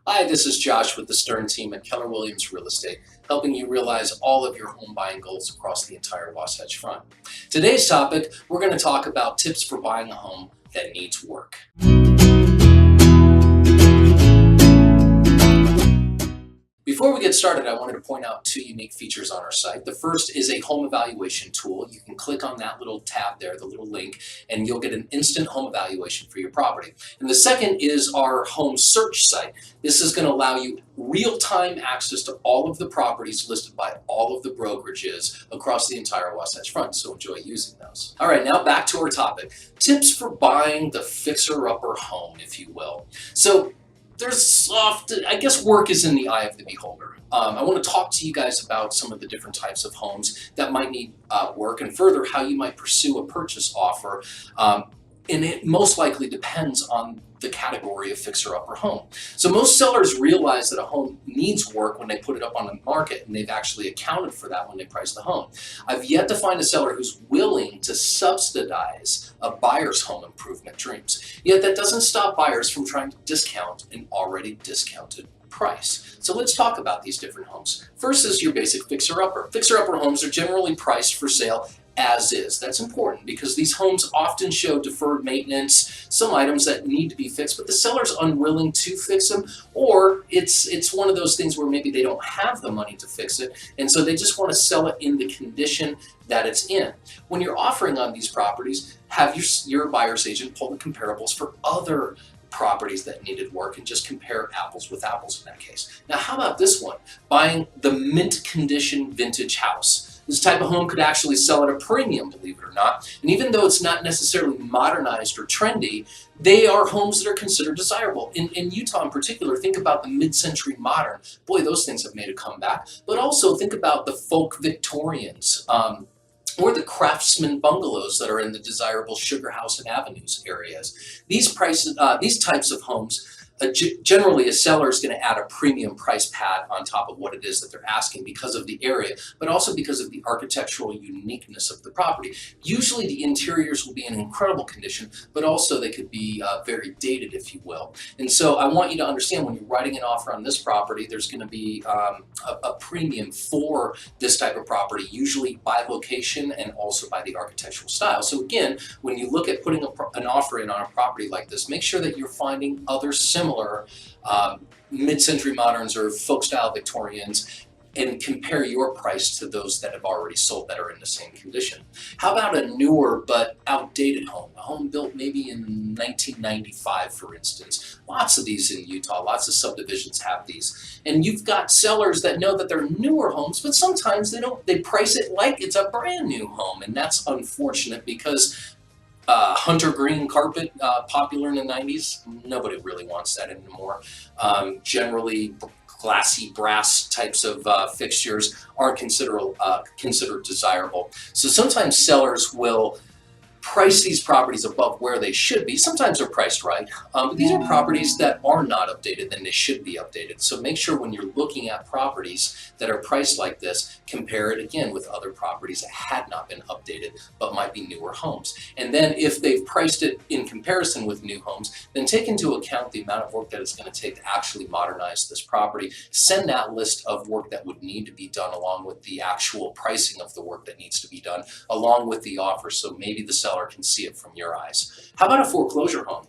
Hi, this is Josh with the Stern team at Keller Williams Real Estate, helping you realize all of your home buying goals across the entire Wasatch Front. Today's topic, we're going to talk about tips for buying a home that needs work. Before we get started, I wanted to point out two unique features on our site. The first is a home evaluation tool. You can click on that little tab there, the little link, and you'll get an instant home evaluation for your property. And the second is our home search site. This is going to allow you real-time access to all of the properties listed by all of the brokerages across the entire Wasatch Front, so enjoy using those. All right, now back to our topic. Tips for buying the fixer-upper home, if you will. So there's often, I guess work is in the eye of the beholder. I want to talk to you guys about some of the different types of homes that might need work, and further how you might pursue a purchase offer. And it most likely depends on the category of fixer-upper home. So most sellers realize that a home needs work when they put it up on the market, and they've actually accounted for that when they price the home. I've yet to find a seller who's willing to subsidize a buyer's home improvement dreams. Yet that doesn't stop buyers from trying to discount an already discounted price. So let's talk about these different homes. First is your basic fixer-upper. Fixer-upper homes are generally priced for sale as is. That's important because these homes often show deferred maintenance, some items that need to be fixed, but the seller's unwilling to fix them, or it's one of those things where maybe they don't have the money to fix it, and so they just want to sell it in the condition that it's in. When you're offering on these properties, have your buyer's agent pull the comparables for other properties that needed work and just compare apples with apples in that case. Now, how about this one? Buying the mint condition vintage house. This type of home could actually sell at a premium, believe it or not. And even though it's not necessarily modernized or trendy, they are homes that are considered desirable. In Utah in particular, think about the mid-century modern. Boy, those things have made a comeback. But also think about the folk Victorians. Or the craftsman bungalows that are in the desirable Sugar House and Avenues areas. These types of homes, generally a seller is going to add a premium price pad on top of what it is that they're asking because of the area, but also because of the architectural uniqueness of the property. Usually the interiors will be in incredible condition, but also they could be very dated, if you will. And so I want you to understand when you're writing an offer on this property, there's going to be a premium for this type of property, usually by location and also by the architectural style. So again, when you look at putting an offer in on a property like this, make sure that you're finding other similar mid-century moderns or folk-style Victorians and compare your price to those that have already sold that are in the same condition. How about a newer but outdated home? A home built maybe in 1995, for instance. Lots of these in Utah, lots of subdivisions have these. And you've got sellers that know that they're newer homes, but sometimes they price it like it's a brand new home. And that's unfortunate because hunter green carpet, popular in the 90s. Nobody really wants that anymore. Generally, glassy brass types of fixtures aren't considered desirable. So sometimes sellers will price these properties above where they should be. Sometimes they're priced right, but these are properties that are not updated and they should be updated. So make sure when you're looking at properties that are priced like this, compare it again with other properties that had not been updated but might be newer homes. And then if they've priced it in comparison with new homes, then take into account the amount of work that it's going to take to actually modernize this property. Send that list of work that would need to be done along with the actual pricing of the work that needs to be done, along with the offer, so maybe the seller can see it from your eyes. How about a foreclosure home?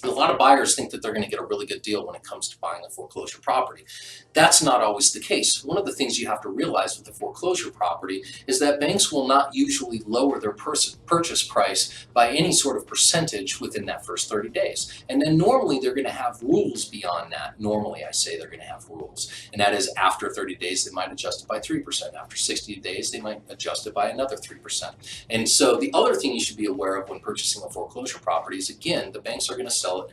A lot of buyers think that they're going to get a really good deal when it comes to buying a foreclosure property. That's not always the case. One of the things you have to realize with a foreclosure property is that banks will not usually lower their purchase price by any sort of percentage within that first 30 days. And then normally they're going to have rules beyond that. Normally I say they're going to have rules. And that is after 30 days they might adjust it by 3%. After 60 days they might adjust it by another 3%. And so the other thing you should be aware of when purchasing a foreclosure property is, again, the banks are going to sell it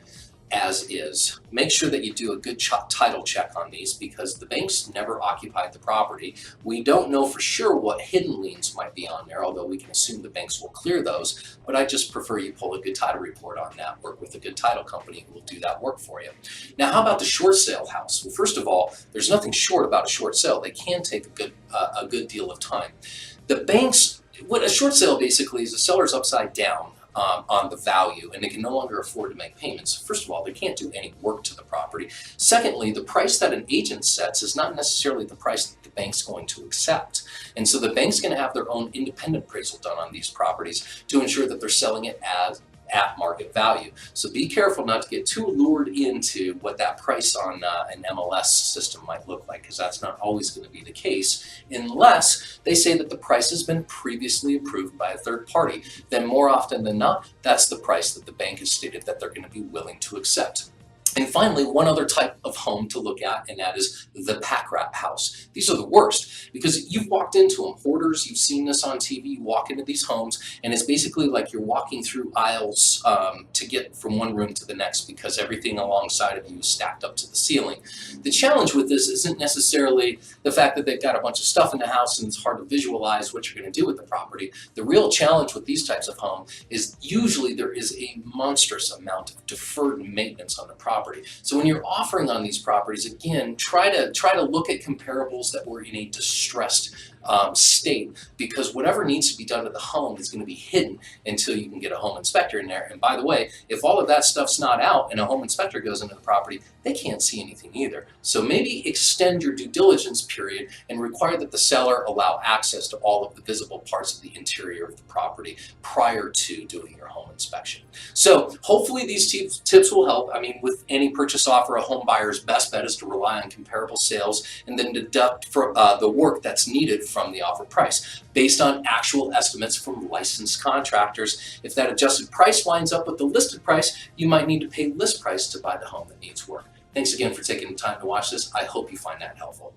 as is. Make sure that you do a good title check on these because the banks never occupied the property. We don't know for sure what hidden liens might be on there, although we can assume the banks will clear those, but I just prefer you pull a good title report on that, work with a good title company who will do that work for you. Now, how about the short sale house? Well, first of all, there's nothing short about a short sale. They can take a good deal of time. The banks, what a short sale basically is, the seller's upside down on the value, and they can no longer afford to make payments. First of all, they can't do any work to the property. Secondly, the price that an agent sets is not necessarily the price that the bank's going to accept. And so the bank's going to have their own independent appraisal done on these properties to ensure that they're selling it at market value. So be careful not to get too lured into what that price on an MLS system might look like, because that's not always going to be the case unless they say that the price has been previously approved by a third party. Then more often than not, that's the price that the bank has stated that they're going to be willing to accept. And finally, one other type of home to look at, and that is the pack rat house. These are the worst because you've walked into them. Hoarders, you've seen this on TV, you walk into these homes and it's basically like you're walking through aisles to get from one room to the next because everything alongside of you is stacked up to the ceiling. The challenge with this isn't necessarily the fact that they've got a bunch of stuff in the house and it's hard to visualize what you're going to do with the property. The real challenge with these types of homes is usually there is a monstrous amount of deferred maintenance on the property. So when you're offering on these properties, again, try to look at comparables that were in a distressed state, because whatever needs to be done to the home is going to be hidden until you can get a home inspector in there. And by the way, if all of that stuff's not out and a home inspector goes into the property, they can't see anything either. So maybe extend your due diligence period and require that the seller allow access to all of the visible parts of the interior of the property prior to doing your home inspection. So hopefully these tips will help. I mean, with any purchase offer, a home buyer's best bet is to rely on comparable sales and then deduct for the work that's needed from the offer price based on actual estimates from licensed contractors. If that adjusted price lines up with the listed price, you might need to pay list price to buy the home that needs work. Thanks again for taking the time to watch this. I hope you find that helpful.